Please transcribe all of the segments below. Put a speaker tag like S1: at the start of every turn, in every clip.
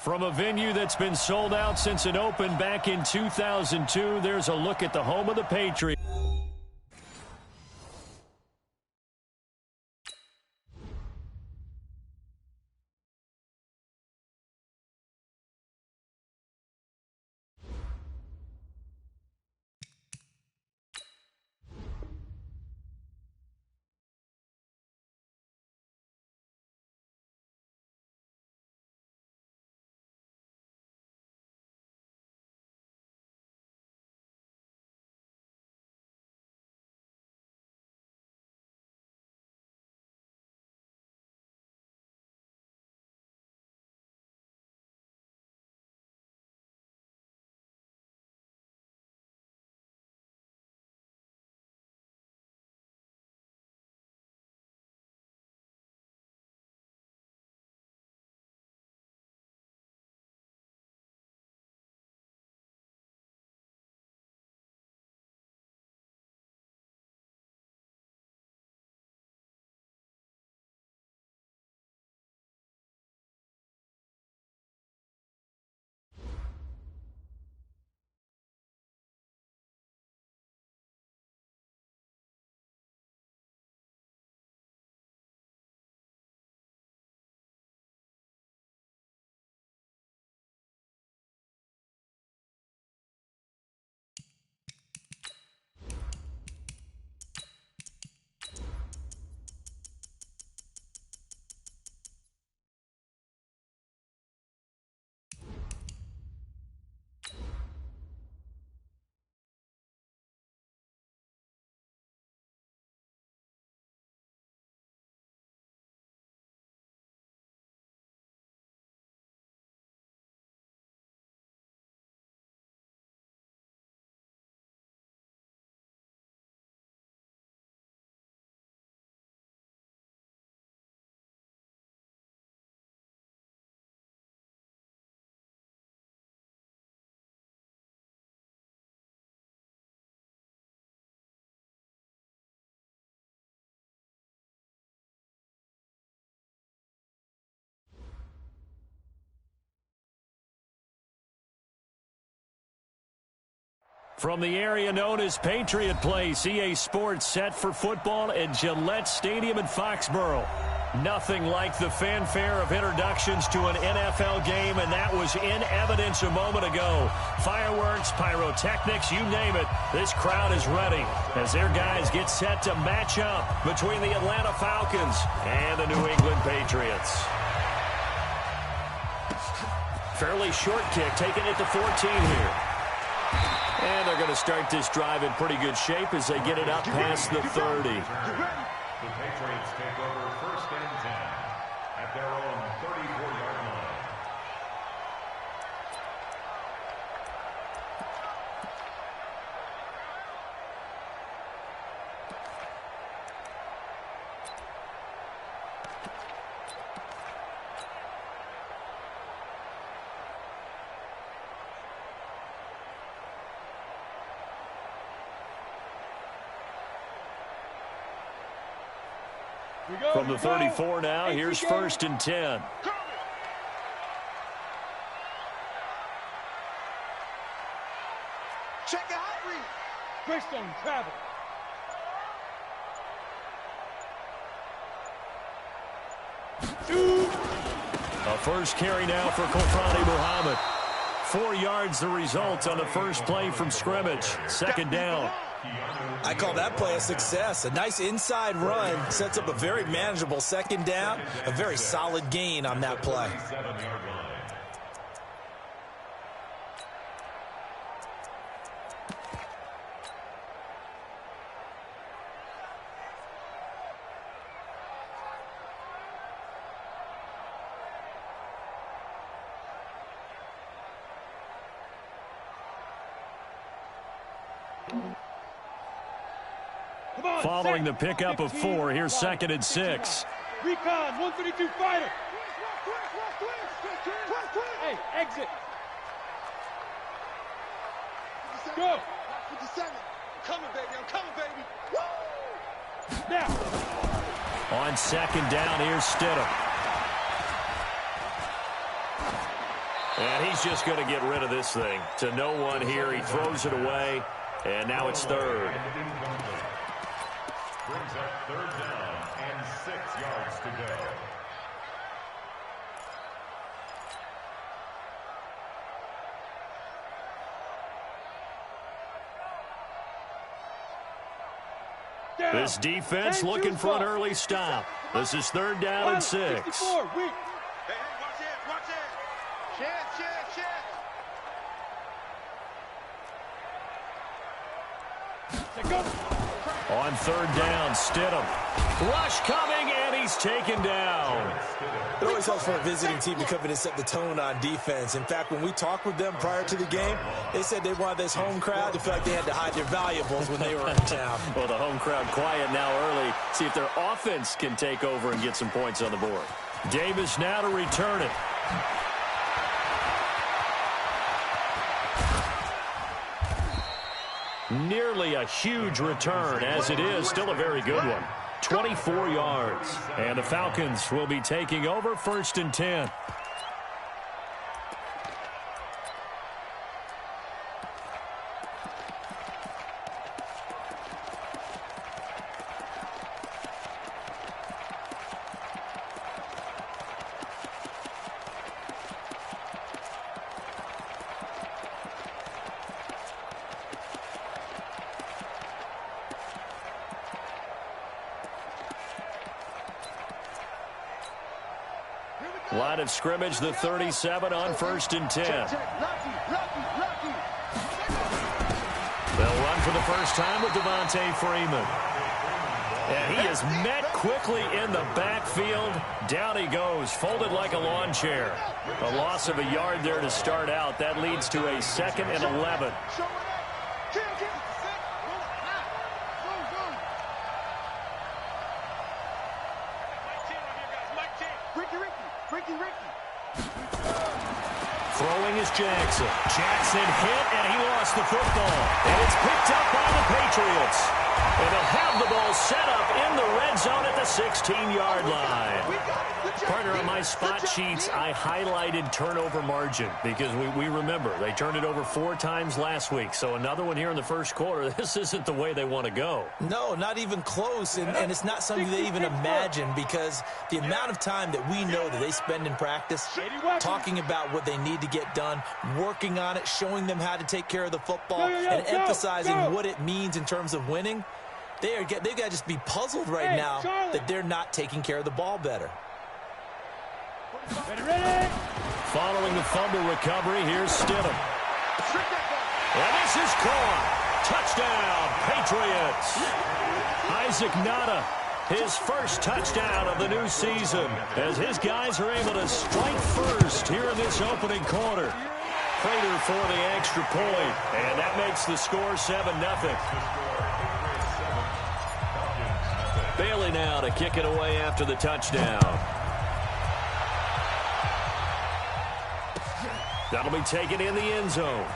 S1: From a venue that's been sold out since it opened back in 2002, there's a look at the home of the Patriots. From the area known as Patriot Place, EA Sports set for football at Gillette Stadium in Foxborough. Nothing like the fanfare of introductions to an NFL game, and that was in evidence a moment ago. Fireworks, pyrotechnics, you name it. This crowd is ready as their guys get set to match up between the Atlanta Falcons and the New England Patriots. Fairly short kick, taking it to 14 here. And they're going to start this drive in pretty good shape as they get it up past the 30.
S2: The Patriots take over first and 10 at their own 34-yard line.
S1: From the 34 now, here's first and 10.
S3: Check out read. Greystone travel.
S1: A first carry now for Kofrani Muhammad. 4 yards the result on the first play from scrimmage. Second down.
S4: I call that play a success. A nice inside run sets up a very manageable second down. A very solid gain on that play.
S1: Following the pickup of 4, here's second and 6.
S3: Recon, 132 fighter. Hey, exit. Go. 57. Coming, baby. I'm coming, baby. Woo! Now.
S1: On second down, here's Stidham. And he's just going to get rid of this thing. To no one here. He throws it away. And now it's third.
S2: Brings up third down and 6 yards to go.
S1: This defense looking for an early stop. This is third down and 6.
S3: Hey, watch it, watch it. Chance.
S1: On third down, Stidham. Rush coming, and he's taken down.
S4: It always helps for a visiting team to come in and set the tone on defense. In fact, when we talked with them prior to the game, they said they wanted this home crowd to feel like they had to hide their valuables when they were in town.
S1: Well, the home crowd quiet now early. See if their offense can take over and get some points on the board. Davis now to return it. Nearly a huge return, as it is still a very good one. 24 yards. And the Falcons will be taking over, 1st and 10. Line of scrimmage, the 37 on 1st and 10. They'll run for the first time with Devontae Freeman. And he is met quickly in the backfield. Down he goes, folded like a lawn chair. A loss of a yard there to start out. That leads to a 2nd and 11. Throwing is Jackson. Jackson hit, and he lost the football. And it's picked up by the Patriots. And they'll have the ball set up in the red zone at the 16-yard line. Partner, on my spot sheets, I highlighted turnover margin because we remember they turned it over 4 times last week. So another one here in the first quarter. This isn't the way they want to go.
S4: No, not even close, and it's not something they even imagine because the amount of time that we know that they spend in practice talking about what they need to get done, working on it, showing them how to take care of the football, and emphasizing what it means in terms of winning. They've got to just be puzzled right now that they're not taking care of the ball better.
S1: Following the fumble recovery, here's Stidham. And this is caught. Touchdown, Patriots. Isaac Nada, his first touchdown of the new season, as his guys are able to strike first here in this opening quarter. Prater for the extra point, and that makes the score 7-0. Bailey now to kick it away after the touchdown. That'll be taken in the end zone.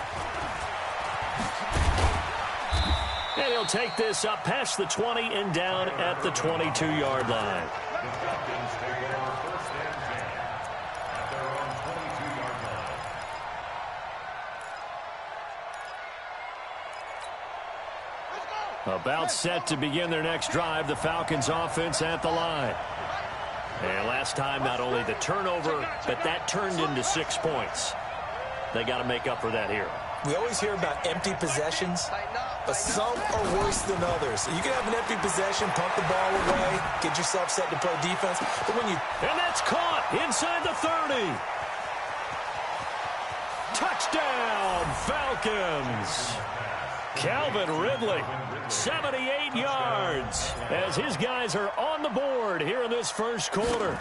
S1: And he'll take this up past the 20 and down at the 22-yard line.
S2: The Falcons take over 1st and 10 at their own 22-yard line.
S1: About set to begin their next drive, the Falcons offense at the line. And last time, not only the turnover, but that turned into 6 points. They got to make up for that here.
S4: We always hear about empty possessions, but some are worse than others. You can have an empty possession, pump the ball away, get yourself set to play defense. But when you...
S1: And that's caught inside the 30. Touchdown, Falcons. Calvin Ridley, 78 yards, as his guys are on the board here in this first quarter.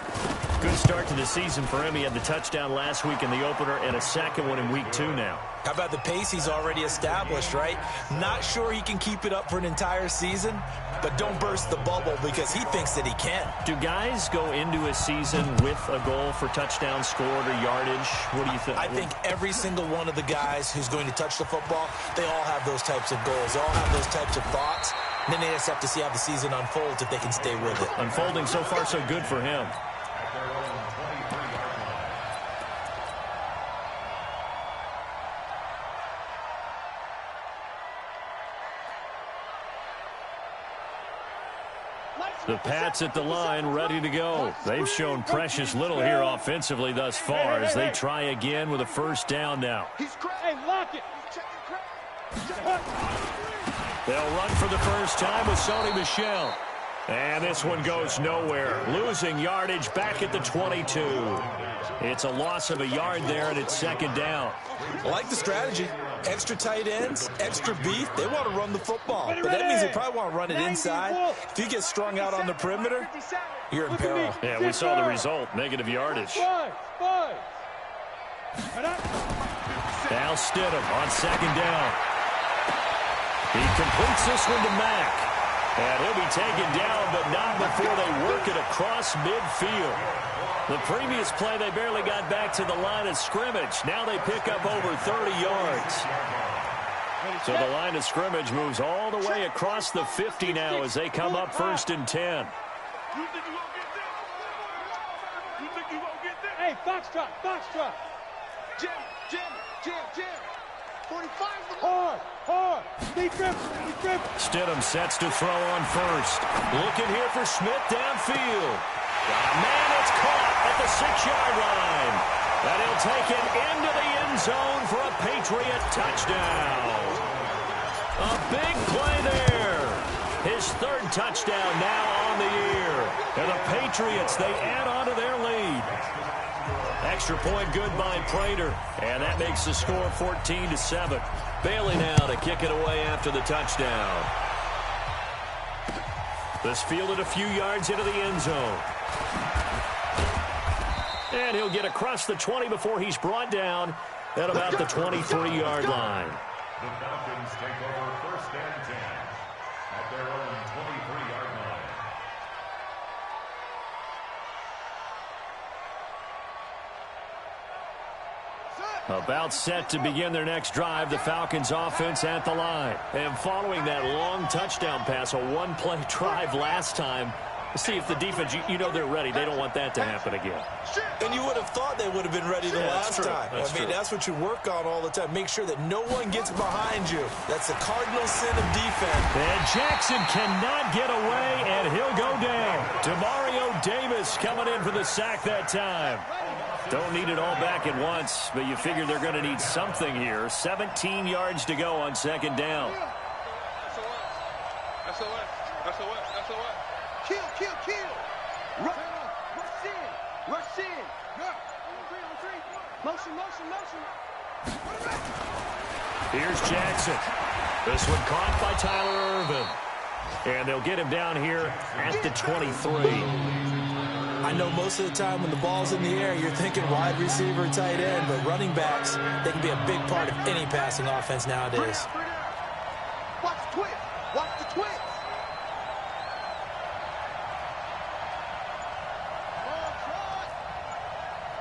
S1: Good start to the season for him. He had the touchdown last week in the opener and a second one in week 2 now.
S4: How about the pace he's already established, right? Not sure he can keep it up for an entire season, but don't burst the bubble because he thinks that he can.
S1: Do guys go into a season with a goal for touchdown scored or yardage? What do you think?
S4: I think every single one of the guys who's going to touch the football, they all have those types of goals. They all have those types of thoughts. And then they just have to see how the season unfolds if they can stay with it.
S1: Unfolding so far so good for him. The Pats at the line, ready to go. They've shown precious little here offensively thus far as they try again with a first down now.
S3: Hey, lock it.
S1: They'll run for the first time with Sony Michel. And this one goes nowhere. Losing yardage back at the 22. It's a loss of a yard there, and it's second down.
S4: I like the strategy. Extra tight ends, extra beef. They want to run the football, but that means they probably want to run it inside. If you get strung out on the perimeter, you're in peril.
S1: Yeah, we saw the result, negative yardage. Now Stidham on second down. He completes this one to Mack. And he'll be taken down, but not before they work it across midfield. The previous play, they barely got back to the line of scrimmage. Now they pick up over 30 yards. So the line of scrimmage moves all the way across the 50 now as they come up first and 10.
S3: Hey, Foxtrot, Foxtrot. Jim. 45. Hard. Deep grip.
S1: Stidham sets to throw on first. Looking here for Smith downfield. Got a man that's caught at the 6-yard line. And he'll take it into the end zone for a Patriot touchdown. A big play there. His third touchdown now on the year. And the Patriots, they add on to their lead. Extra point good by Prater. And that makes the score 14-7. Bailey now to kick it away after the touchdown. This fielded a few yards into the end zone. And he'll get across the 20 before he's brought down at about the 23-yard line.
S2: The Falcons take over first and 10 at their own 23-yard line.
S1: About set to begin their next drive, the Falcons offense at the line. And following that long touchdown pass, a one-play drive last time, see if the defense, you know they're ready. They don't want that to happen again.
S4: And you would have thought they would have been ready the last time. That's what you work on all the time. Make sure that no one gets behind you. That's the cardinal sin of defense.
S1: And Jackson cannot get away, and he'll go down. Demario Davis coming in for the sack that time. Don't need it all back at once, but you figure they're going to need something here. 17 yards to go on second down.
S3: That's a what? Kill. Rush in. Motion.
S1: Here's Jackson. This one caught by Tyler Irvin. And they'll get him down here at the 23.
S4: I know most of the time when the ball's in the air, you're thinking wide receiver, tight end, but running backs, they can be a big part of any passing offense nowadays.
S3: Watch the twist.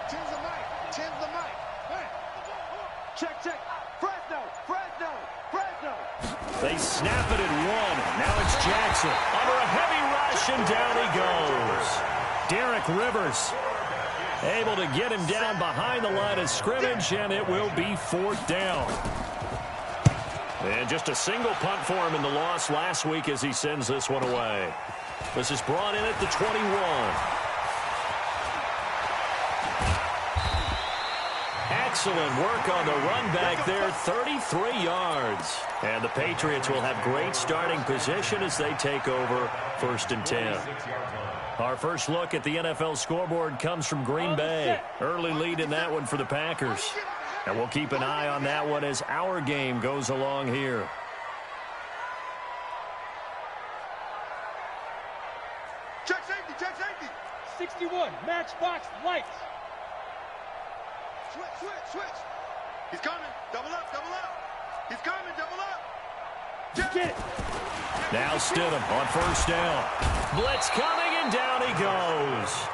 S3: Tim's the mic. Check. Fresno.
S1: They snap it at one. Now it's Jackson. Under a heavy rush, and down he goes. Derek Rivers able to get him down behind the line of scrimmage, and it will be fourth down. And just a single punt for him in the loss last week as he sends this one away. This is brought in at the 21. Excellent work on the run back there, 33 yards. And the Patriots will have great starting position as they take over first and 10. Our first look at the NFL scoreboard comes from Green Bay. Early lead in that one for the Packers. And we'll keep an eye on that one as our game goes along here.
S3: Check safety. 61, matchbox lights. Switch. He's coming. Double up. He's coming. Double up. Get it.
S1: Now Stidham on first down. Blitz coming, and down he goes.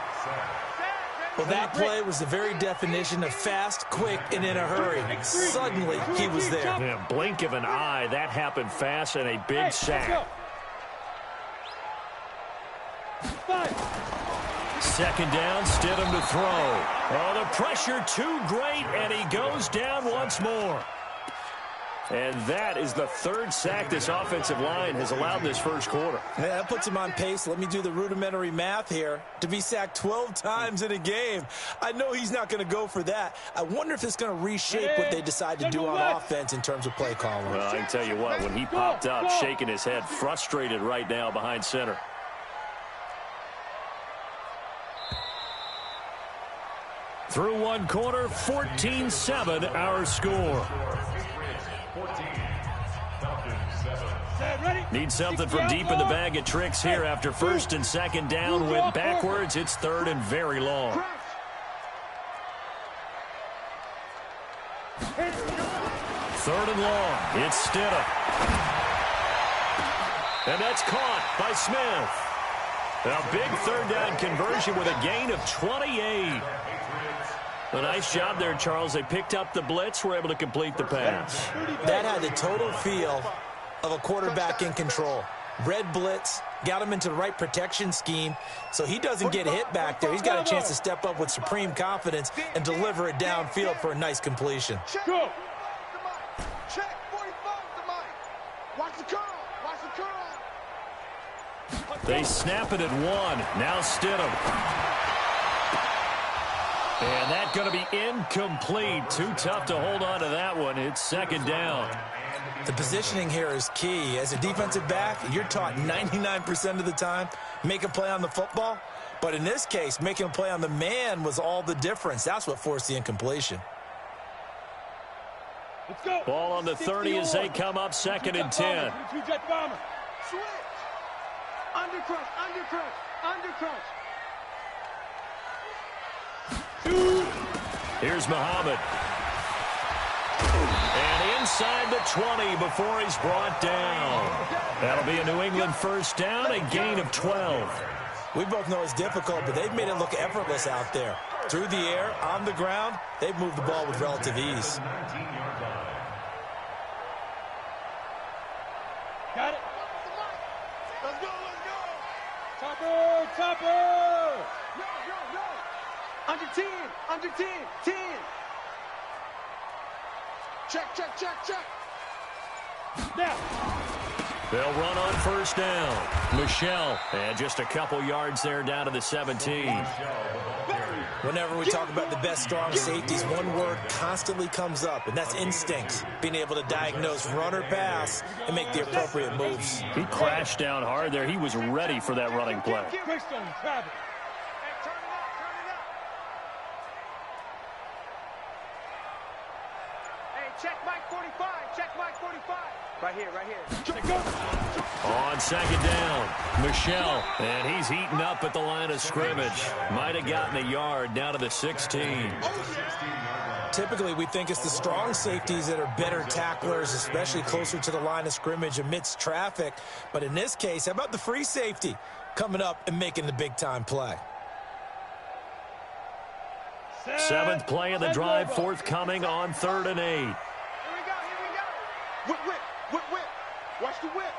S4: Well, that play was the very definition of fast, quick, and in a hurry. Suddenly, he was there.
S1: Yeah, blink of an eye, that happened fast, and a big sack. Second down, Stidham to throw. Oh, the pressure too great, and he goes down once more. And that is the third sack this offensive line has allowed this first quarter.
S4: Yeah, that puts him on pace. Let me do the rudimentary math here. To be sacked 12 times in a game, I know he's not going to go for that. I wonder if it's going to reshape what they decide to do on offense in terms of play calling.
S1: Well, I can tell you what, when he popped up, shaking his head, frustrated right now behind center. Through one quarter, 14-7 our score. Need something from deep in the bag of tricks here after first and second down went backwards. It's third and very long. Third and long. It's Stidham. And that's caught by Smith. A big third down conversion with a gain of 28. A nice job there, Charles. They picked up the blitz, were able to complete the pass.
S4: That had the total feel of a quarterback in control. Red blitz, got him into the right protection scheme, so he doesn't get hit back there. He's got a chance to step up with supreme confidence and deliver it downfield for a nice completion.
S3: Go. Check 45 to Mike. Watch the curl. Watch the curl.
S1: They snap it at one. Now Stidham. And that's going to be incomplete. Too tough to hold on to that one. It's second down.
S4: The positioning here is key. As a defensive back, you're taught 99% of the time, make a play on the football. But in this case, making a play on the man was all the difference. That's what forced the incompletion.
S3: Let's go.
S1: Ball on the 30 as they come up second and 10.
S3: Switch. Undercrush, undercrush, undercrush.
S1: Here's Muhammad. And inside the 20 before he's brought down. That'll be a New England first down, a gain of 12.
S4: We both know it's difficult, but they've made it look effortless out there. Through the air, on the ground, they've moved the ball with relative ease.
S3: Got it. Let's go, let's go. Topper, topper. Yo, yo, yo. Under 10, under 10, 10. Check, check, check, check. Now.
S1: They'll run on first down. Michelle, and just a couple yards there down to the 17.
S4: Whenever we talk about the best strong safeties, one word constantly comes up, and that's instincts. Being able to diagnose run or pass and make the appropriate moves.
S1: He crashed down hard there. He was ready for that running play.
S3: Check Mike 45. Check Mike 45. Right here, right here.
S1: On second down, Michelle, and he's heating up at the line of scrimmage. Might have gotten a yard down to the 16.
S4: Typically, we think it's the strong safeties that are better tacklers, especially closer to the line of scrimmage amidst traffic. But in this case, how about the free safety coming up and making the big-time play?
S1: Seventh play of the drive, forthcoming on 3rd and 8.
S3: Here we go, here we go. Whip, whip, whip, whip. Watch the whip.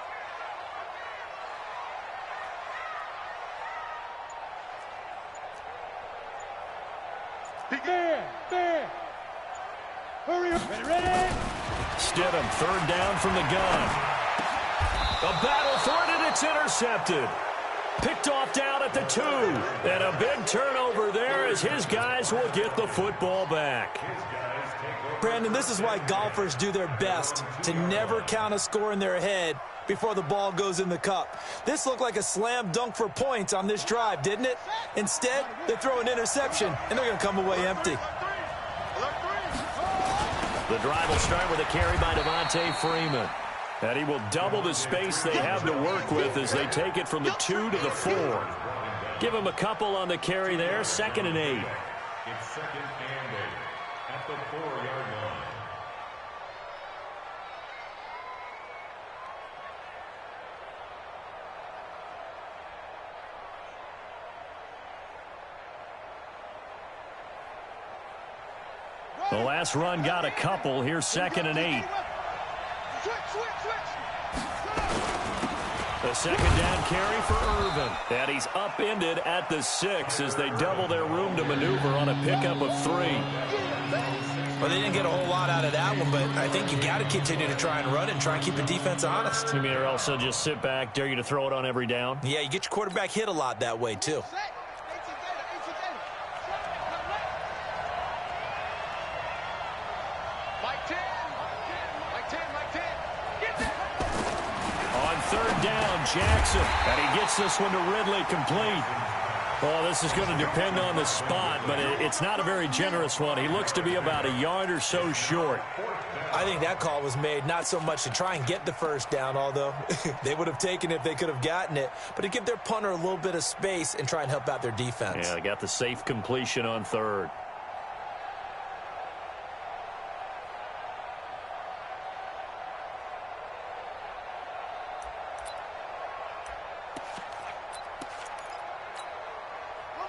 S3: Man. Hurry up. Ready.
S1: Stidham, 3rd down from the gun. A battle for it, and it's intercepted. Picked off down at the 2. And a big turnover there as his guys will get the football back.
S4: Brandon, this is why golfers do their best to never count a score in their head before the ball goes in the cup. This looked like a slam dunk for points on this drive, didn't it? Instead, they throw an interception, and they're going to come away empty.
S1: The drive will start with a carry by Devontae Freeman. And he will double the space they have to work with as they take it from the 2 to the 4. Give him a couple on the carry there, 2nd and 8.
S2: It's 2nd and 8 at the 4-yard line.
S1: The last run got a couple. Here's 2nd and 8. The second down carry for Irvin. And he's upended at the 6 as they double their room to maneuver on a pickup of 3.
S4: Well, they didn't get a whole lot out of that one, but I think you got to continue to try and run it and try and keep the defense honest.
S1: You mean or also just sit back, dare you to throw it on every down?
S4: Yeah, you get your quarterback hit a lot that way, too.
S1: On third down, Jackson, and he gets this one to Ridley complete. Well, this is going to depend on the spot, but it's not a very generous one. He looks to be about a yard or so short.
S4: I think that call was made not so much to try and get the first down, although they would have taken it if they could have gotten it, but to give their punter a little bit of space and try and help out their defense.
S1: Yeah, they got the safe completion on third.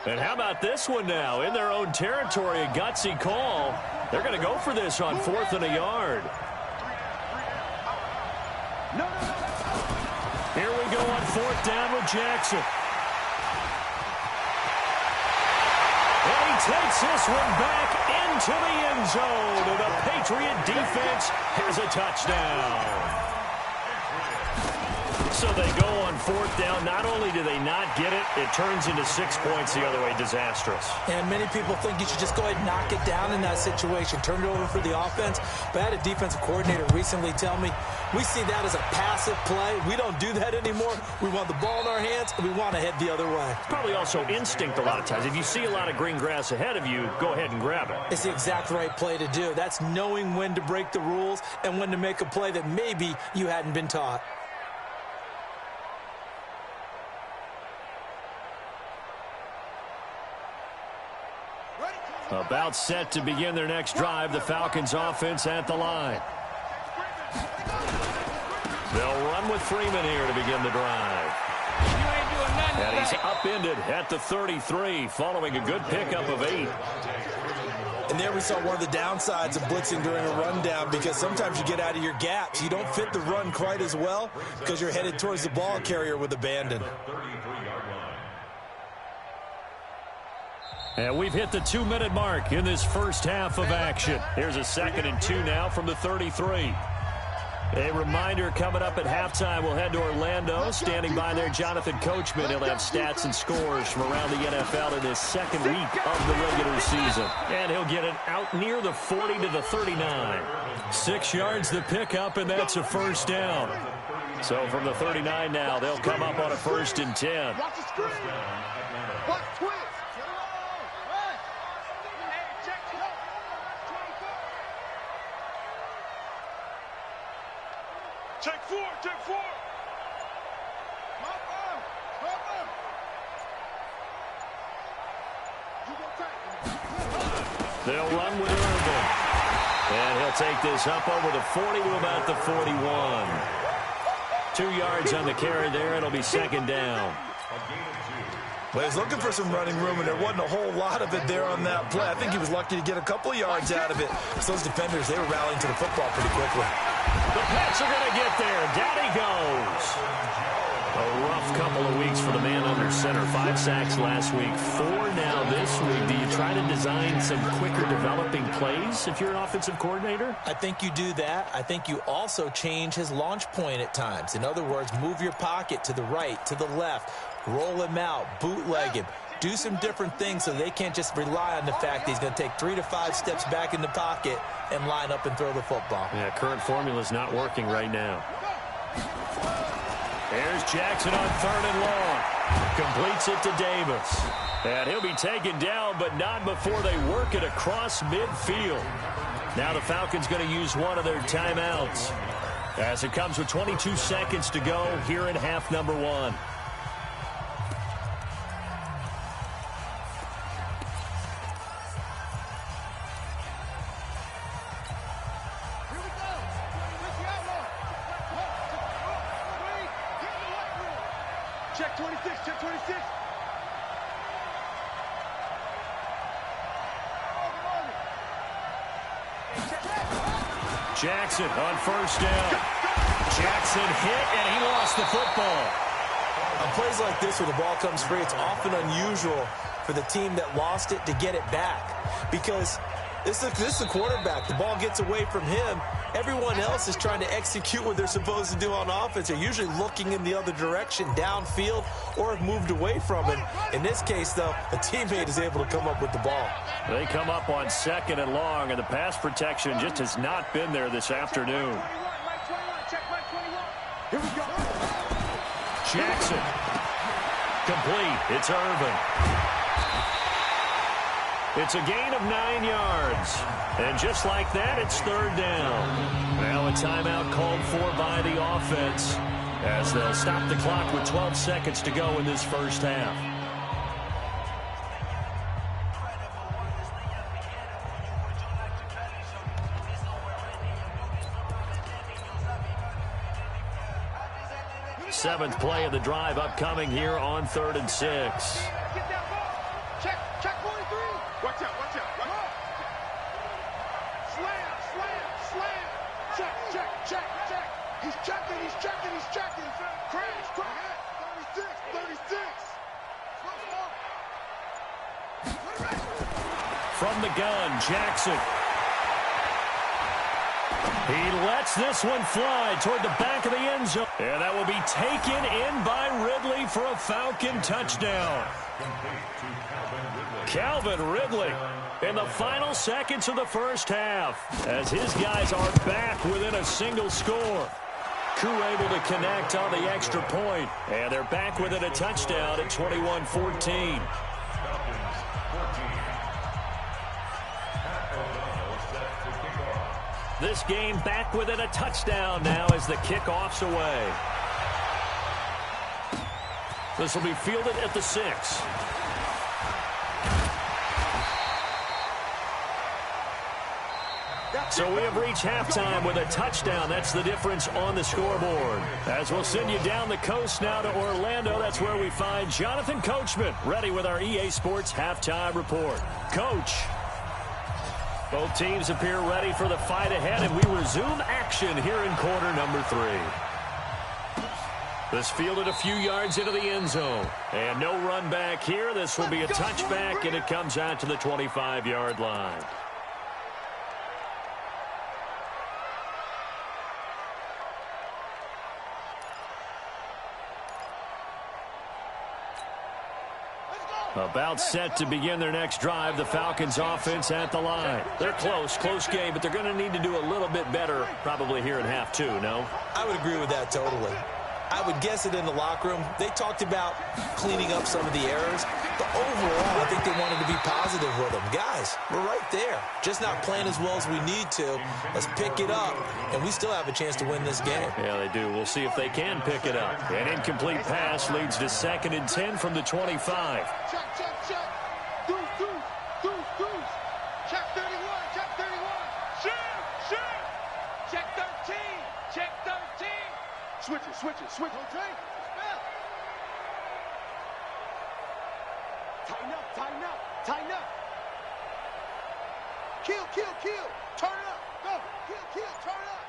S1: And how about this one now? In their own territory, a gutsy call. They're going to go for this on 4th and a yard. Here we go on 4th down with Jackson. And he takes this one back into the end zone. And the Patriot defense has a touchdown. So they go on 4th down. Not only do they not get it, it turns into 6 points the other way. Disastrous.
S4: And many people think you should just go ahead and knock it down in that situation. Turn it over for the offense. But I had a defensive coordinator recently tell me, we see that as a passive play. We don't do that anymore. We want the ball in our hands, and we want to head the other way.
S1: It's probably also instinct a lot of times. If you see a lot of green grass ahead of you, go ahead and grab it.
S4: It's the exact right play to do. That's knowing when to break the rules and when to make a play that maybe you hadn't been taught.
S1: About set to begin their next drive, the Falcons offense at the line. They'll run with Freeman here to begin the drive. And he's upended at the 33, following a good pickup of 8.
S4: And there we saw one of the downsides of blitzing during a rundown, because sometimes you get out of your gaps. You don't fit the run quite as well because you're headed towards the ball carrier with abandon.
S1: And we've hit the 2-minute mark in this first half of action. Here's a 2nd and 2 now from the 33. A reminder coming up at halftime, we'll head to Orlando. Standing by there, Jonathan Coachman. He'll have stats and scores from around the NFL in his second week of the regular season. And he'll get it out near the 40 to the 39. 6 yards the pickup, and that's a first down. So from the 39 now, they'll come up on a 1st and 10.
S3: Watch the screen. Watch twist. Check 4, check 4.
S1: They'll run with Irvin. And he'll take this up over the 40 to about the 41. 2 yards on the carry there. It'll be 2nd down.
S4: Well, he's looking for some running room, and there wasn't a whole lot of it there on that play. I think he was lucky to get a couple of yards out of it. So those defenders, they were rallying to the football pretty quickly.
S1: The Pats are going to get there. Down he goes. A rough couple of weeks for the man under center. 5 sacks last week, 4 now this week. Do you try to design some quicker developing plays if you're an offensive coordinator?
S4: I think you do that. I think you also change his launch point at times. In other words, move your pocket to the right, to the left, roll him out, bootleg him. Do some different things so they can't just rely on the fact that he's going to take 3 to 5 steps back in the pocket and line up and throw the football.
S1: Yeah, current formula's not working right now. There's Jackson on 3rd and long. Completes it to Davis. And he'll be taken down, but not before they work it across midfield. Now the Falcons going to use one of their timeouts, as it comes with 22 seconds to go here in half number 1.
S3: Check 26, check 26.
S1: Jackson on 1st down. Jackson hit, and he lost the football.
S4: On plays like this where the ball comes free, it's often unusual for the team that lost it to get it back, because This is the quarterback. The ball gets away from him. Everyone else is trying to execute what they're supposed to do on offense. They're usually looking in the other direction, downfield, or have moved away from it. In this case, though, a teammate is able to come up with the ball.
S1: They come up on 2nd and long, and the pass protection just has not been there this afternoon.
S3: Here we go.
S1: Jackson. Complete. It's Irvin. It's a gain of 9 yards. And just like that, it's 3rd down. Now a timeout called for by the offense as they'll stop the clock with 12 seconds to go in this first half. Seventh play of the drive upcoming here on 3rd and 6.
S3: Get that ball. Check 43. Watch out, watch out. Slam. Check. He's checking. Crash. 36.
S1: From the gun, Jackson. He lets this one fly toward the back of the end zone. And that will be taken in by Ridley for a Falcon touchdown. Calvin Ridley in the final seconds of the first half as his guys are back within a single score. Koo able to connect on the extra point, and they're back within a touchdown at 21-14. This game back within a touchdown now as the kickoff's away. This will be fielded at the 6. So we have reached halftime with a touchdown. That's the difference on the scoreboard. As we'll send you down the coast now to Orlando, that's where we find Jonathan Coachman ready with our EA Sports halftime report. Coach. Both teams appear ready for the fight ahead, and we resume action here in quarter number 3. This fielded a few yards into the end zone. And no run back here. This will be a touchback, and it comes out to the 25-yard line. About set to begin their next drive, the Falcons offense at the line. They're close game, but they're going to need to do a little bit better probably here in half 2, no?
S4: I would agree with that totally. I would guess it in the locker room. They talked about cleaning up some of the errors, but overall, I think they wanted to be positive with them. Guys, we're right there. Just not playing as well as we need to. Let's pick it up, and we still have a chance to win this game.
S1: Yeah, they do. We'll see if they can pick it up. An incomplete pass leads to 2nd and 10 from the 25.
S3: Check. Deuce. Check 31. Check 13. Switch it. Okay. Tighten up. Kill. Turn up. Go. Kill. Turn up.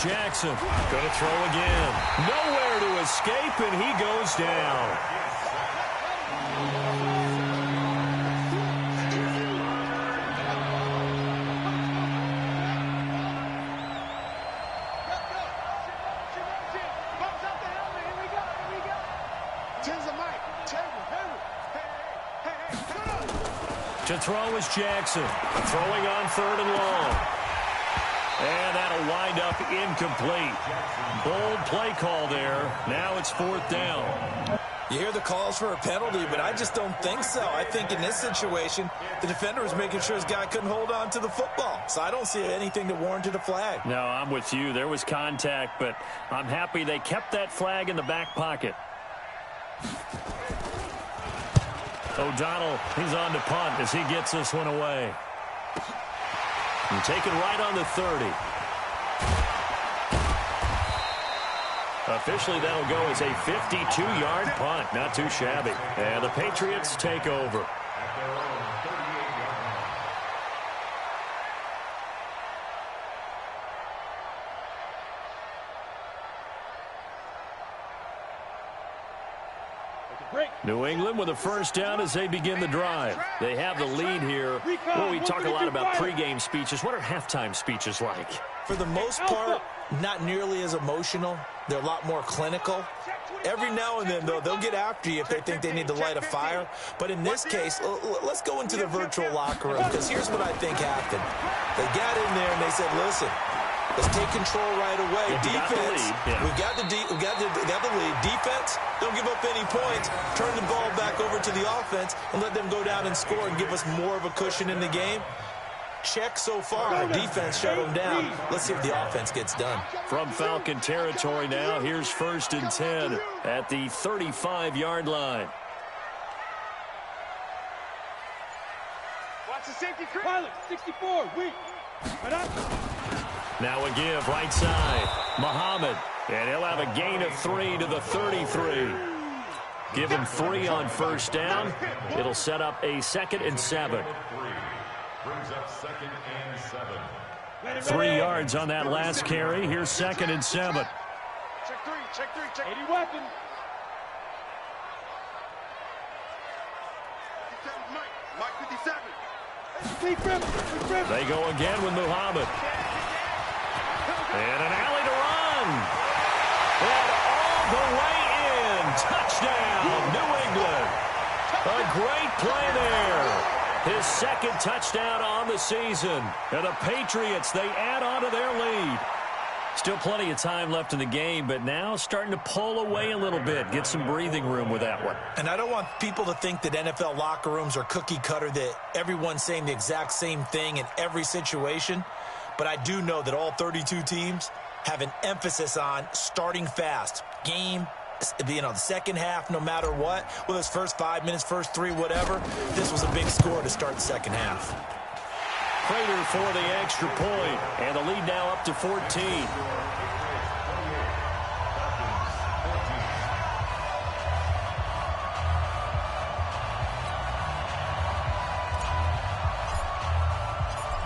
S1: Jackson going to throw again. Nowhere to escape, and he goes down. To throw is Jackson. Throwing on 3rd and long. And that'll wind up incomplete. Bold play call there. Now it's 4th down.
S4: You hear the calls for a penalty, but I just don't think so. I think in this situation, the defender was making sure his guy couldn't hold on to the football. So I don't see anything that warranted a flag.
S1: No, I'm with you. There was contact, but I'm happy they kept that flag in the back pocket. O'Donnell, he's on to punt as he gets this one away. And taken right on the 30. Officially, that'll go as a 52-yard punt. Not too shabby. And the Patriots take over. New England with a first down as they begin the drive. They have the lead here. Well, we talk a lot about pregame speeches. What are halftime speeches like?
S4: For the most part, not nearly as emotional. They're a lot more clinical. Every now and then, though, they'll get after you if they think they need to light a fire. But in this case, let's go into the virtual locker room, because here's what I think happened. They got in there and they said, listen, let's take control right away. Defense, we've got the lead. Defense, don't give up any points. Turn the ball back over to the offense and let them go down and score and give us more of a cushion in the game. Check so far. Defense shut them down. Let's see if the offense gets done.
S1: From Falcon territory now, here's 1st and 10 at the 35-yard line.
S3: Watch the safety. Pilot, 64, weak.
S1: Now a give, right side. Muhammad, and he'll have a gain of 3 to the 33. Give him 3 on first down. It'll set up a 2nd and 7.
S2: Brings up 2nd and 7.
S1: 3 yards on that last carry. Here's 2nd and 7.
S3: Check 3. 80 weapon. Mike 57.
S1: They go again with Muhammad. And an alley to run. And all the way in. Touchdown, New England. A great play there. His 2nd touchdown on the season. And the Patriots, they add on to their lead. Still plenty of time left in the game, but now starting to pull away a little bit. Get some breathing room with that one.
S4: And I don't want people to think that NFL locker rooms are cookie cutter, that everyone's saying the exact same thing in every situation. But I do know that all 32 teams have an emphasis on starting fast. Game, the second half, no matter what, whether it's first 5 minutes, first 3, whatever, this was a big score to start the second half.
S1: Prater for the extra point, and the lead now up to 14.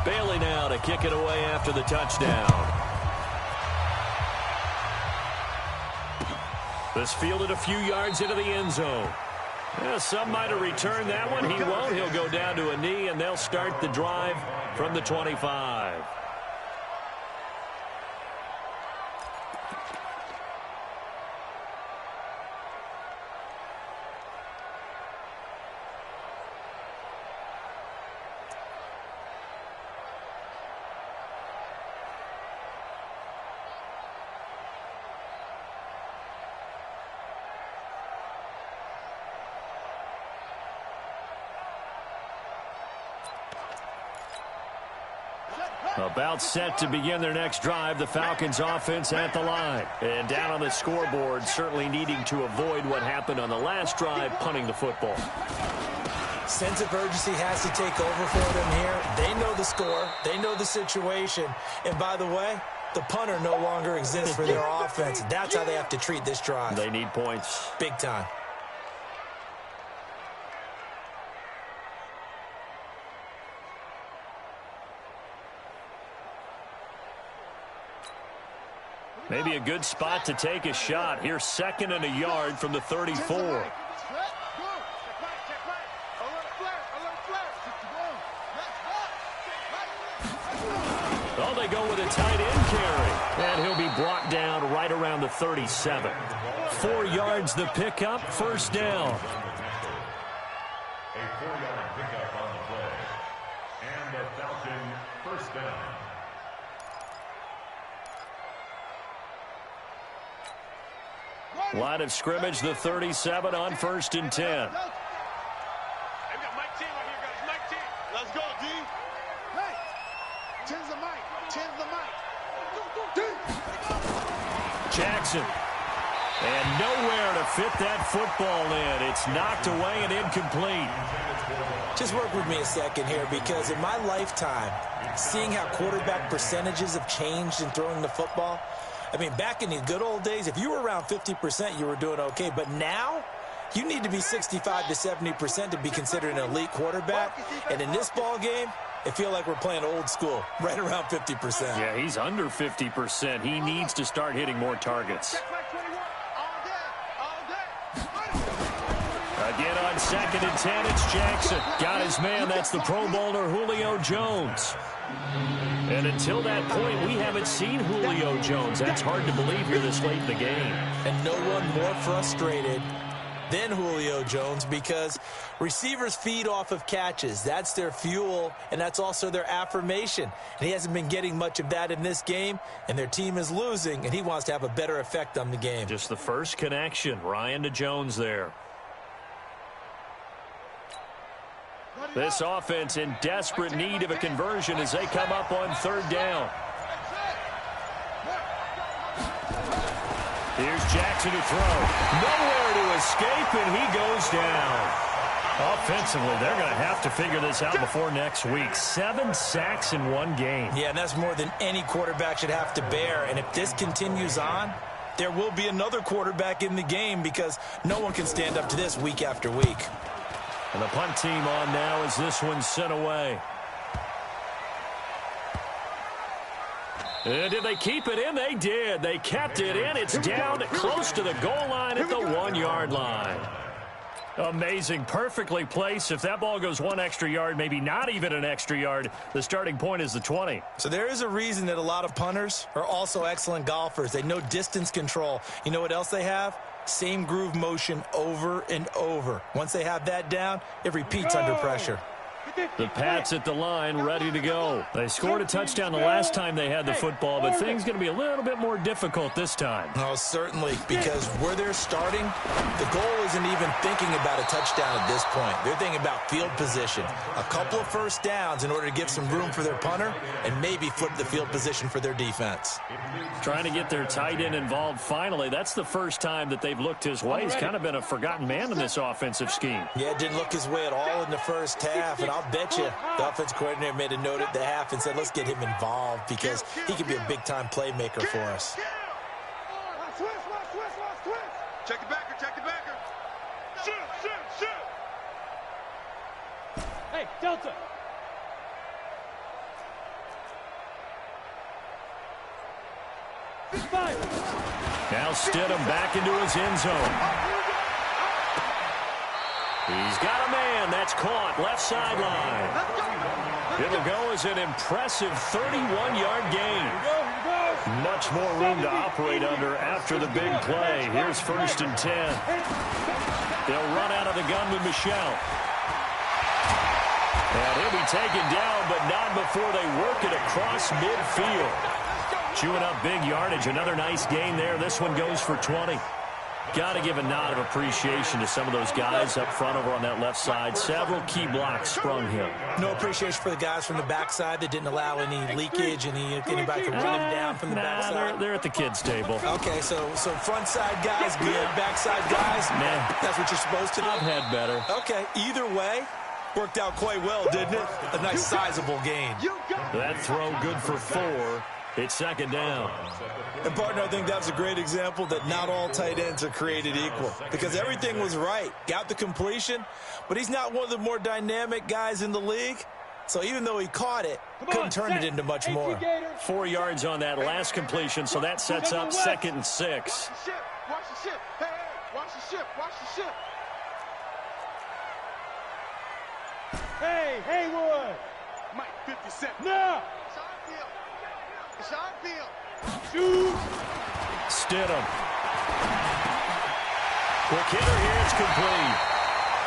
S1: Bailey now to kick it away after the touchdown. This fielded a few yards into the end zone. Yeah, some might have returned that one. He won't. He'll go down to a knee, and they'll start the drive from the 25. About set to begin their next drive. The Falcons offense at the line. And down on the scoreboard, certainly needing to avoid what happened on the last drive, punting the football.
S4: Sense of urgency has to take over for them here. They know the score. They know the situation. And by the way, the punter no longer exists for their offense. That's how they have to treat this drive.
S1: They need points.
S4: Big time.
S1: Maybe a good spot to take a shot. Here's 2nd and a yard from the 34. Oh, they go with a tight end carry. And he'll be brought down right around the 37. 4 yards the pickup, first down.
S2: A 4-yard pickup on the play. And the Falcon first down.
S1: Line of scrimmage, the 37 on 1st and 10.
S3: They've got Mike 10 right here, guys. Mike 10. Let's go, D. Hey, 10's the mic. 10's the mic.
S1: Jackson. And nowhere to fit that football in. It's knocked away and incomplete.
S4: Just work with me a second here, because in my lifetime, seeing how quarterback percentages have changed in throwing the football, I mean, back in the good old days, if you were around 50%, you were doing okay. But now, you need to be 65 to 70% to be considered an elite quarterback. And in this ball game, I feel like we're playing old school, right around 50%.
S1: Yeah, he's under 50%. He needs to start hitting more targets. 2nd and 10. It's Jackson. Got his man. That's the Pro Bowler Julio Jones. And until that point, we haven't seen Julio Jones. That's hard to believe here this late in the game.
S4: And no one more frustrated than Julio Jones, because receivers feed off of catches. That's their fuel, and that's also their affirmation. And he hasn't been getting much of that in this game, and their team is losing, and he wants to have a better effect on the game.
S1: Just the first connection, Ryan to Jones there. This offense in desperate need of a conversion as they come up on 3rd down. Here's Jackson to throw. Nowhere to escape, and he goes down. Offensively, they're going to have to figure this out before next week. 7 sacks in one game.
S4: Yeah, and that's more than any quarterback should have to bear. And if this continues on, there will be another quarterback in the game, because no one can stand up to this week after week.
S1: And the punt team on now as this one's sent away. Did they keep it in? They did. They kept it in. It's down close to the goal line at the 1-yard line. Amazing. Perfectly placed. If that ball goes 1 extra yard, maybe not even an extra yard, the starting point is the 20.
S4: So there is a reason that a lot of punters are also excellent golfers. They know distance control. You know what else they have? Same groove motion over and over. Once they have that down, it repeats under pressure.
S1: The Pats at the line, ready to go. They scored a touchdown the last time they had the football, but things going to be a little bit more difficult this time.
S4: Oh, certainly, because where they're starting, the goal isn't even thinking about a touchdown at this point. They're thinking about field position. A couple of first downs in order to give some room for their punter and maybe flip the field position for their defense.
S1: Trying to get their tight end involved finally. That's the first time that they've looked his way. He's kind of been a forgotten man in this offensive scheme.
S4: Yeah, it didn't look his way at all in the first half, and I'll bet you the offense coordinator made a note at the half and said, let's get him involved because he could be a big-time playmaker for us.
S3: Check the backer, check the backer. Shoot, shoot, shoot.
S5: Hey, Delta.
S1: Now Stidham back into his end zone. He's got a man. That's caught. Left sideline. It'll go as an impressive 31-yard gain. Much more room to operate under after the big play. Here's 1st and 10. They'll run out of the gun with Michelle. And he'll be taken down, but not before they work it across midfield. Chewing up big yardage. Another nice gain there. This one goes for 20. Got to give a nod of appreciation to some of those guys up front over on that left side. Several key blocks sprung him.
S4: No appreciation for the guys from the backside that didn't allow any leakage, anybody can run him down from the backside.
S1: They're at the kids' table.
S4: Okay, so front side guys good, backside guys,
S1: man,
S4: that's what you're supposed to do.
S1: I've had better.
S4: Okay, either way, worked out quite well, didn't it? A nice sizable gain.
S1: That throw good for 4. It's 2nd down.
S4: And, partner, I think that was a great example that not all tight ends are created equal, because everything was right. Got the completion, but he's not one of the more dynamic guys in the league. So even though he caught it, couldn't turn it into much more.
S1: 4 yards on that last completion, so that sets up 2nd and 6.
S3: Watch the ship. Hey, watch the ship. Watch the ship.
S5: Hey, Haywood.
S3: Mike, 50 Cent.
S5: No.
S3: It's on field.
S5: Shoot.
S1: Stidham. Quick hitter here. It's complete.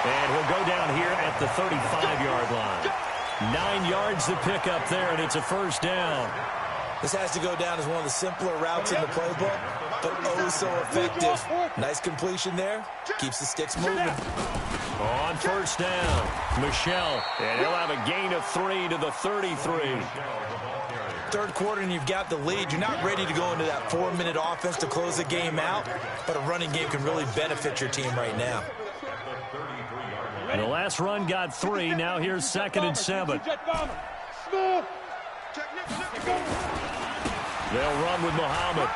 S1: And he'll go down here at the 35-yard line. 9 yards to pick up there, and it's a 1st down.
S4: This has to go down as one of the simpler routes in the playbook, but oh so effective. Nice completion there. Keeps the sticks moving.
S1: On 1st down, Michelle. And he'll have a gain of 3 to the 33.
S4: Third quarter and you've got the lead. You're not ready to go into that 4-minute offense to close the game out, but a running game can really benefit your team right now.
S1: And the last run got 3. Now here's 2nd and 7. They'll run with Muhammad.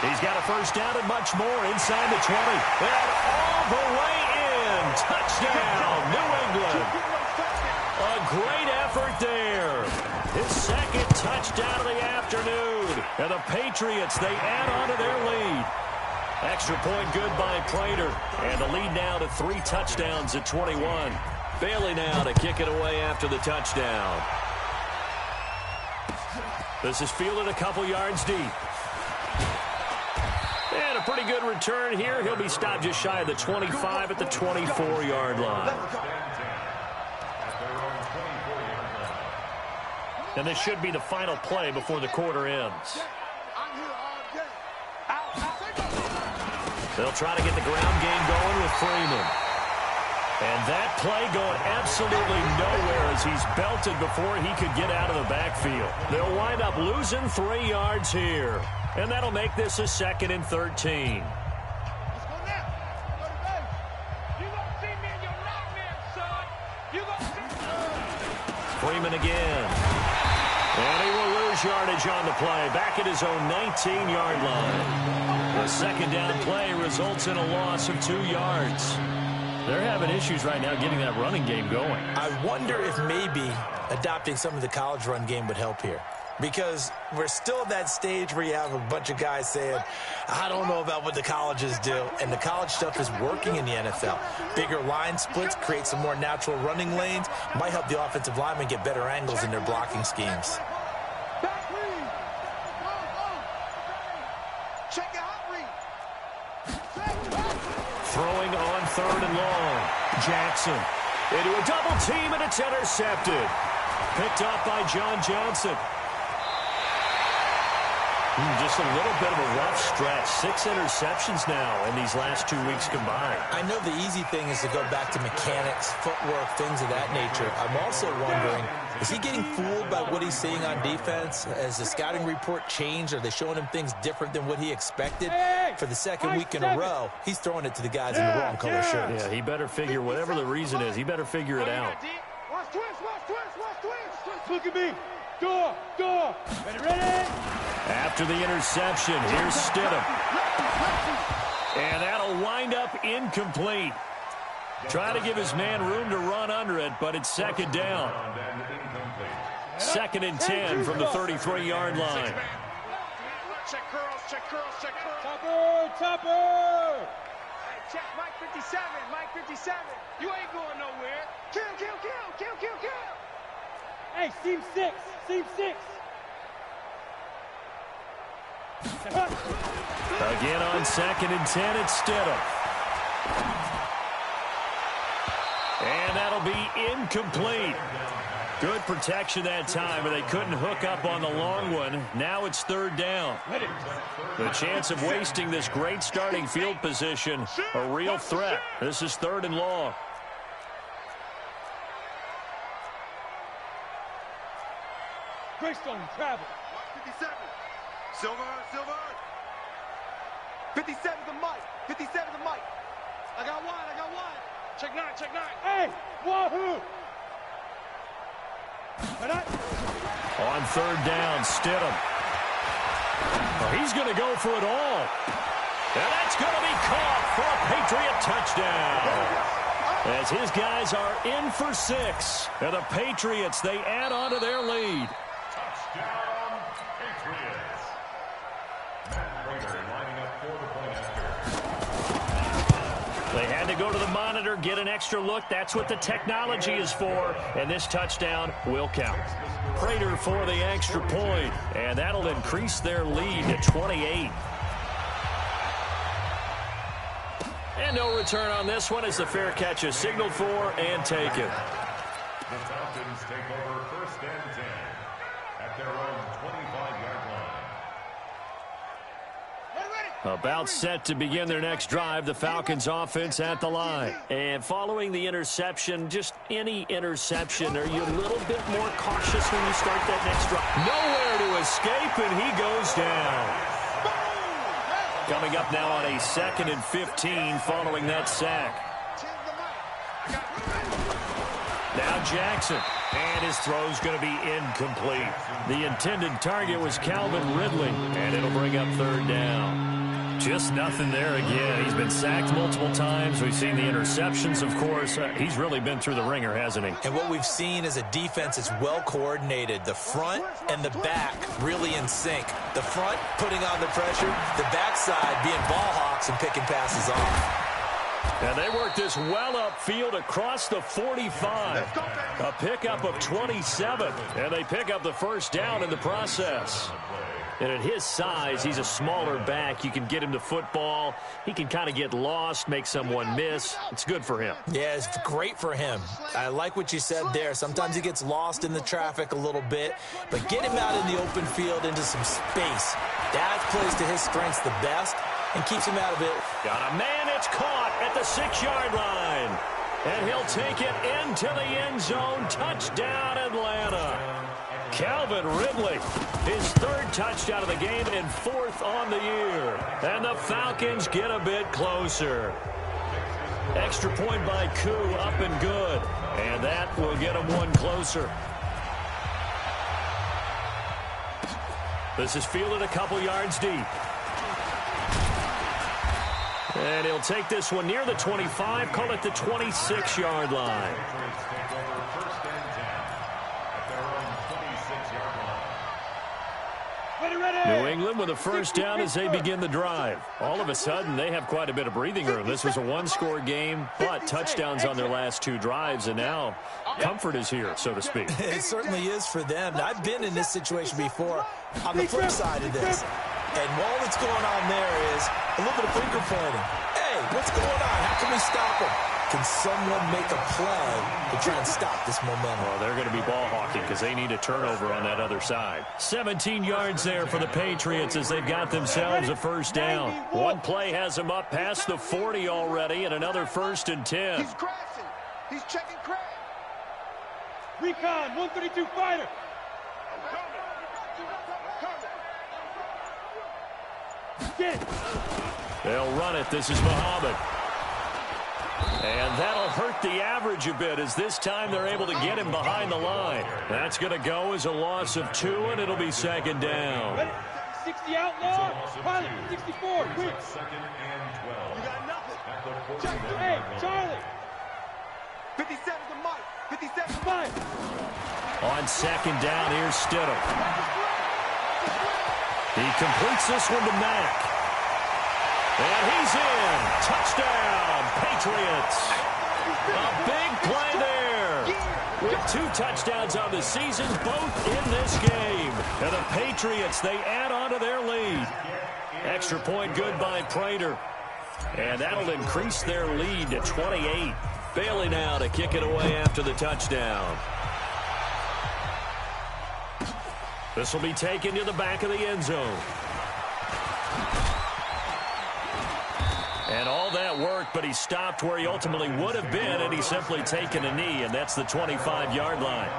S1: He's got a 1st down and much more inside the 20. And all the way in. Touchdown, New England. A great effort there. His 2nd touchdown of the afternoon. And the Patriots, they add on to their lead. Extra point good by Prater. And the lead now to 3 touchdowns at 21. Bailey now to kick it away after the touchdown. This is fielded a couple yards deep. And a pretty good return here. He'll be stopped just shy of the 25 at the 24-yard line. And this should be the final play before the quarter ends. They'll try to get the ground game going with Freeman. And that play going absolutely nowhere as he's belted before he could get out of the backfield. They'll wind up losing 3 yards here. And that'll make this a 2nd and 13.
S3: Let's go now. Go to base. You gonna see me in your nightmare, son. You gonna see me.
S1: Freeman again. And he will lose yardage on the play. Back at his own 19-yard line. The 2nd down play results in a loss of 2 yards. They're having issues right now getting that running game going.
S4: I wonder if maybe adopting some of the college run game would help here. Because we're still at that stage where you have a bunch of guys saying, I don't know about what the colleges do. And the college stuff is working in the NFL. Bigger line splits, create some more natural running lanes. Might help the offensive linemen get better angles in their blocking schemes.
S1: Throwing on 3rd and long. Jackson into a double team, and it's intercepted. Picked up by John Johnson. Just a little bit of a rough stretch. 6 interceptions now in these last 2 weeks combined.
S4: I know the easy thing is to go back to mechanics, footwork, things of that nature. I'm also wondering, is he getting fooled by what he's seeing on defense? Has the scouting report changed? Are they showing him things different than what he expected? For the 2nd week in a row, he's throwing it to the guys in the wrong color shirts.
S1: Yeah, he better figure, whatever the reason is, he better figure it out.
S3: Watch twist, watch twist, watch twist.
S5: Look at me. Door. Ready?
S1: After the interception, here's Stidham. And that'll wind up incomplete. Try to give his man room to run under it, but it's 2nd down. 2nd and 10 from the 33-yard line.
S3: Check curls, check curls, check curls.
S5: Topper.
S3: Hey, check Mike 57, Mike 57. You ain't going nowhere. Kill.
S5: Hey, seam 6.
S1: Again on 2nd and 10, it's Stidham. And that'll be incomplete. Good protection that time, but they couldn't hook up on the long one. Now it's 3rd down. The chance of wasting this great starting field position, a real threat. This is 3rd and long.
S5: Greystone travel.
S3: 57. Silver. 57 the mic. 57 the mic. I got one. Check 9.
S5: Hey, wahoo!
S1: On 3rd down, Stidham. Oh, he's going to go for it all. And that's going to be caught for a Patriot touchdown. As his guys are in for 6. And the Patriots, they add on to their lead.
S2: Touchdown, Patriots. Matt Prater lining up for the point after.
S1: They had to go to the monitor, get an extra look. That's what the technology is for. And this touchdown will count. Prater for the extra point. And that'll increase their lead to 28. And no return on this one as the fair catch is signaled for and taken.
S2: The Falcons take over 1st and 10 at their own 25-yard line.
S1: About set to begin their next drive, the Falcons offense at the line. And following the interception, just any interception, are you a little bit more cautious when you start that next drive? Nowhere to escape, and he goes down. Coming up now on a 2nd and 15 following that sack. Now Jackson, and his throw's going to be incomplete. The intended target was Calvin Ridley, and it'll bring up 3rd down. Just nothing there again. He's been sacked multiple times. We've seen the interceptions, of course. He's really been through the ringer, hasn't he?
S4: And what we've seen is a defense that's well coordinated. The front and the back really in sync. The front putting on the pressure, the backside being ball hawks and picking passes off.
S1: And they work this well upfield across the 45. A pickup of 27. And they pick up the first down in the process. And at his size, he's a smaller back. You can get him to football. He can kind of get lost, make someone miss. It's good for him.
S4: Yeah, it's great for him. I like what you said there. Sometimes he gets lost in the traffic a little bit, but get him out in the open field into some space. That plays to his strengths the best and keeps him out of it.
S1: Got a man, it's caught at the 6-yard line. And he'll take it into the end zone. Touchdown, Atlanta. Calvin Ridley, his 3rd touchdown of the game and 4th on the year. And the Falcons get a bit closer. Extra point by Koo, up and good. And that will get them one closer. This is fielded a couple yards deep. And he'll take this one near the 25, call it the 26-yard line. New England with a first down as they begin the drive. All of a sudden, they have quite a bit of breathing room. This was a one-score game, but touchdowns on their last 2 drives, and now comfort is here, so to speak.
S4: It certainly is for them. I've been in this situation before on the flip side of this. And all that's going on there is a little bit of finger pointing. Hey, what's going on? How can we stop him? Can someone make a play to try and stop this momentum?
S1: Well, they're going to be ball hawking because they need a turnover on that other side. 17 yards there for the Patriots as they've got themselves a first down. One play has them up past the 40 already and another 1st and 10.
S3: He's crashing. He's checking crash.
S5: Recon, 132 fighter. Get it.
S1: They'll run it. This is Muhammad. And that'll hurt the average a bit as this time they're able to get him behind the line. That's going to go as a loss of 2, and it'll be 2nd down.
S5: Ready? 60 outlaw. Pilot, 64, quick.
S3: You got nothing.
S5: Hey, Charlie.
S3: 57 to Mike. 57 to
S5: Mike.
S1: On 2nd down, here's Stidham. He completes this one to Mack. And he's in. Touchdown, Patriots. A big play there. With 2 touchdowns on the season, both in this game. And the Patriots, they add on to their lead. Extra point good by Prater. And that'll increase their lead to 28. Bailey now to kick it away after the touchdown. This will be taken to the back of the end zone. And all that worked, but he stopped where he ultimately would have been, and he's simply taken a knee, and that's the 25-yard line.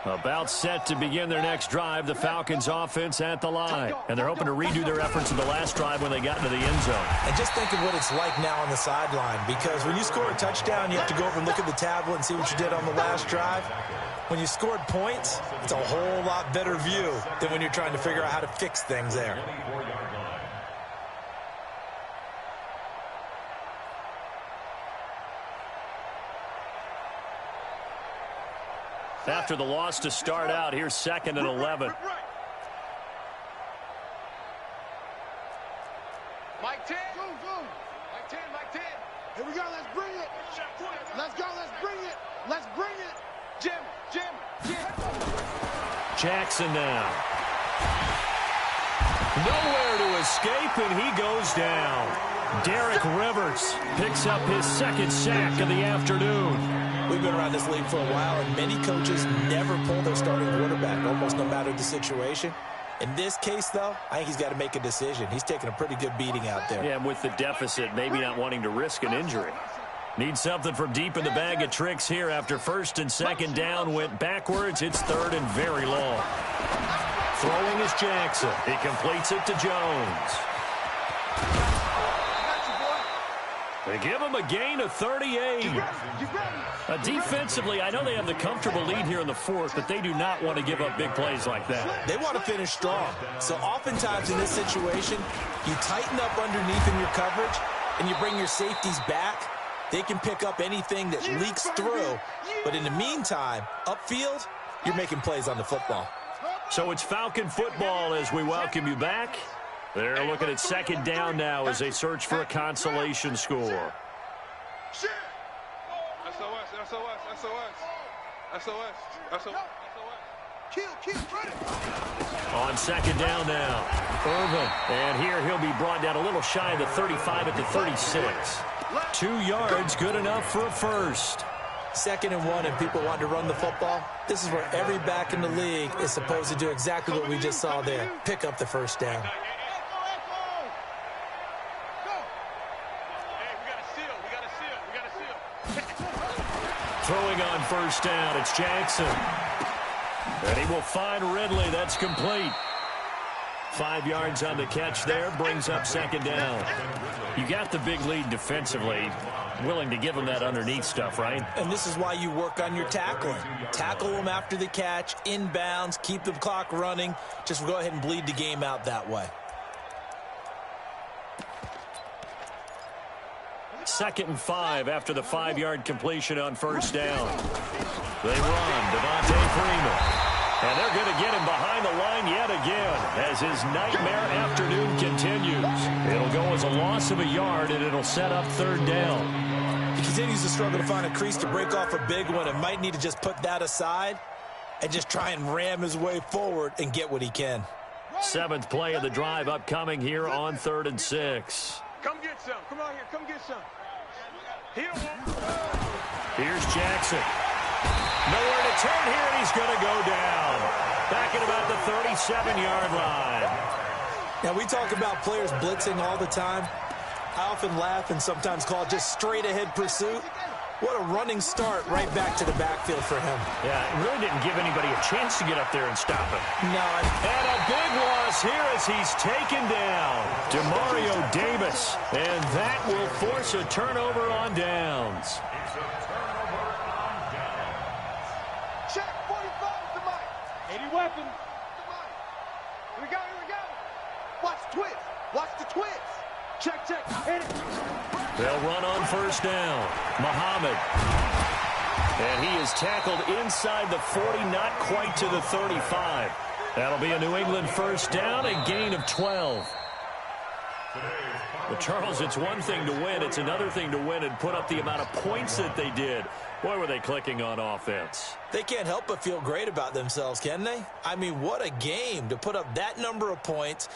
S1: About set to begin their next drive, the Falcons offense at the line. And they're hoping to redo their efforts in the last drive when they got into the end zone.
S4: And just think of what it's like now on the sideline, because when you score a touchdown, you have to go over and look at the tablet and see what you did on the last drive. When you scored points, it's a whole lot better view than when you're trying to figure out how to fix things there.
S1: After the loss to start out, here's 2nd and 11.
S3: Mike 10. Mike 10, Mike 10. Here we go, let's bring it. Let's go, let's bring it. Let's bring it. Jim.
S1: Jackson now. Nowhere to escape, and he goes down. Derek Rivers picks up his 2nd sack of the afternoon.
S4: We've been around this league for a while, and many coaches never pull their starting quarterback, almost no matter the situation. In this case, though, I think he's got to make a decision. He's taking a pretty good beating out there.
S1: Yeah, with the deficit, maybe not wanting to risk an injury. Needs something from deep in the bag of tricks here after 1st and 2nd down went backwards. It's 3rd and very long. Throwing is Jackson. He completes it to Jones. They give them a gain of 38. Defensively, I know they have the comfortable lead here in the fourth, but they do not want to give up big plays like that.
S4: They want to finish strong. So oftentimes in this situation, you tighten up underneath in your coverage, and you bring your safeties back. They can pick up anything that leaks through. But in the meantime, upfield, you're making plays on the football.
S1: So it's Falcon football as we welcome you back. They're looking at second down now as they search for a consolation score. On second down now, Irvin. And here he'll be brought down a little shy of the 35 at the 36. 2 yards, good enough for a first.
S4: 2nd and 1 and people want to run the football. This is where every back in the league is supposed to do exactly what we just saw there. Pick up the first down.
S1: Throwing on first down, it's Jackson. And he will find Ridley. That's complete. 5 yards on the catch there, brings up second down. You got the big lead defensively. Willing to give them that underneath stuff, right?
S4: And this is why you work on your tackling. Tackle them after the catch, inbounds, keep the clock running. Just go ahead and bleed the game out that way.
S1: 2nd and 5 after the 5-yard completion on first down. They run, Devontae Freeman. And they're going to get him behind the line yet again as his nightmare afternoon continues. It'll go as a loss of a yard, and it'll set up 3rd down.
S4: He continues to struggle to find a crease to break off a big one and might need to just put that aside and just try and ram his way forward and get what he can.
S1: 7th play of the drive upcoming here on 3rd and 6.
S3: Come get some. Come on here. Come get some.
S1: Here's Jackson. Nowhere to turn here, and he's going to go down. Back at about the 37-yard line.
S4: Now, we talk about players blitzing all the time. I often laugh and sometimes call it just straight-ahead pursuit. What a running start right back to the backfield for him.
S1: Yeah, it really didn't give anybody a chance to get up there and stop him.
S4: No.
S1: And a big loss here as he's taken down. Demario Davis. And that will force a turnover on downs.
S3: Check 45 to Mike.
S5: 80 weapon.
S3: Here we go. Here we go. Watch the twist. Watch the twist. Check, check. Hit it.
S1: They'll run on first down. Muhammad. And he is tackled inside the 40, not quite to the 35. That'll be a New England first down, a gain of 12. Well, Charles, it's one thing to win. It's another thing to win and put up the amount of points that they did. Boy, were they clicking on offense.
S4: They can't help but feel great about themselves, can they? I mean, what a game to put up that number of points.